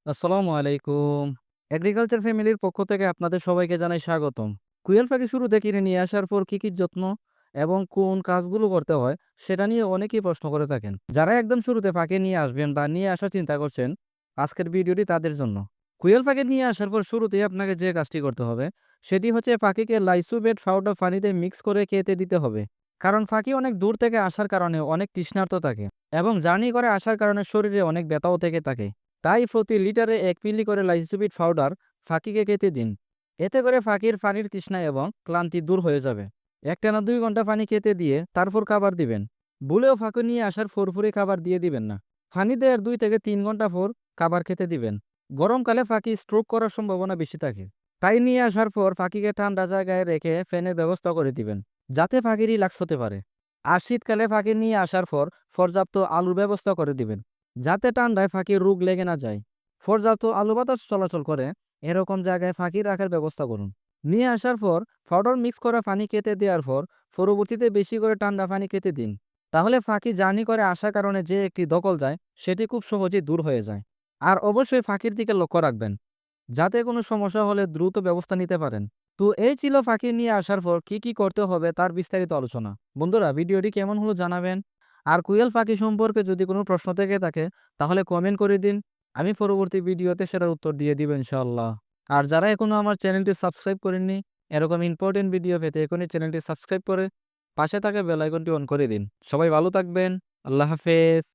আসসালামু আলাইকুম। এগ্রিকালচার ফ্যামিলির পক্ষ থেকে আপনাদের সবাইকে জানাই স্বাগতম। কুয়েল পাখি শুরুতে কিনে নিয়ে আসার পর কি যত্ন এবং কোন কাজগুলো করতে হয় সেটা নিয়ে অনেকেই প্রশ্ন করে থাকেন। যারা একদম শুরুতে পাখি নিয়ে আসবেন বা নিয়ে আসার চিন্তা করছেন, আজকের ভিডিওটি তাদের জন্য। কুয়েল পাখি নিয়ে আসার পর শুরুতেই আপনাকে যে কাজটি করতে হবে সেটি হচ্ছে পাখিকে লাইসোবেট পাউডার পানিতে মিক্স করে খেতে দিতে হবে। কারণ পাখি অনেক দূর থেকে আসার কারণে অনেক তৃষ্ণার্ত থাকে এবং জার্নি করে আসার কারণে শরীরে অনেক ব্যথাও থেকে থাকে। তাই প্রতি লিটারে ১ মিলি করে লাইসোবিট পাউডার ফাঁকিকে খেতে দিন। এতে করে ফাঁকির পানির তৃষ্ণা এবং ক্লান্তি দূর হয়ে যাবে। একটানা ২ ঘন্টা পানি খেতে দিয়ে তারপর খাবার দিবেন। ভুলেও ফাঁকি নিয়ে আসার ফুরফুরে খাবার দিয়ে দিবেন না। পানি দেওয়ার ২ থেকে ৩ ঘন্টা পর খাবার খেতে দিবেন। গরমকালে ফাঁকি স্ট্রোক করার সম্ভাবনা বেশি থাকে। তাই নিয়ে আসার পর ফাঁকিকে ঠান্ডা জায়গায় রেখে ফ্যানের ব্যবস্থা করে দিবেন, যাতে ফাঁকি রিল্যাক্স হতে পারে। আর শীতকালে ফাঁকি নিয়ে আসার পর পর্যাপ্ত আলুর ব্যবস্থা করে দিবেন, যাতে ঠান্ডায় ফাঁকির রোগ লেগে না যায়। পর্যাপ্ত আলো বাতাস চলাচল করে এরকম জায়গায় ফাঁকি রাখার ব্যবস্থা করুন। নিয়ে আসার পর পাউডার মিক্স করা পানি খেতে দেওয়ার পর পরবর্তীতে বেশি করে ঠান্ডা পানি খেতে দিন। তাহলে ফাঁকি জার্নি করে আসার কারণে যে একটি দখল যায় সেটি খুব সহজেই দূর হয়ে যায়। আর অবশ্যই ফাঁকির দিকে লক্ষ্য রাখবেন, যাতে কোনো সমস্যা হলে দ্রুত ব্যবস্থা নিতে পারেন। তো এই ছিল ফাঁকি নিয়ে আসার পর কি করতে হবে তার বিস্তারিত আলোচনা। বন্ধুরা, ভিডিওটি কেমন হলো জানাবেন। আর কুয়েল পাখি সম্পর্কে যদি কোনো প্রশ্ন থেকে থাকে তাহলে কমেন্ট করে দিন। আমি পরবর্তী ভিডিওতে সেটার উত্তর দিয়ে দিব ইনশাআল্লাহ। আর যারা এখনো আমার চ্যানেলটি সাবস্ক্রাইব করেননি, এরকম ইম্পর্টেন্ট ভিডিও পেতে এখনই চ্যানেলটি সাবস্ক্রাইব করে পাশে থাকা বেল আইকনটি অন করে দিন। সবাই ভালো থাকবেন। আল্লাহ হাফেজ।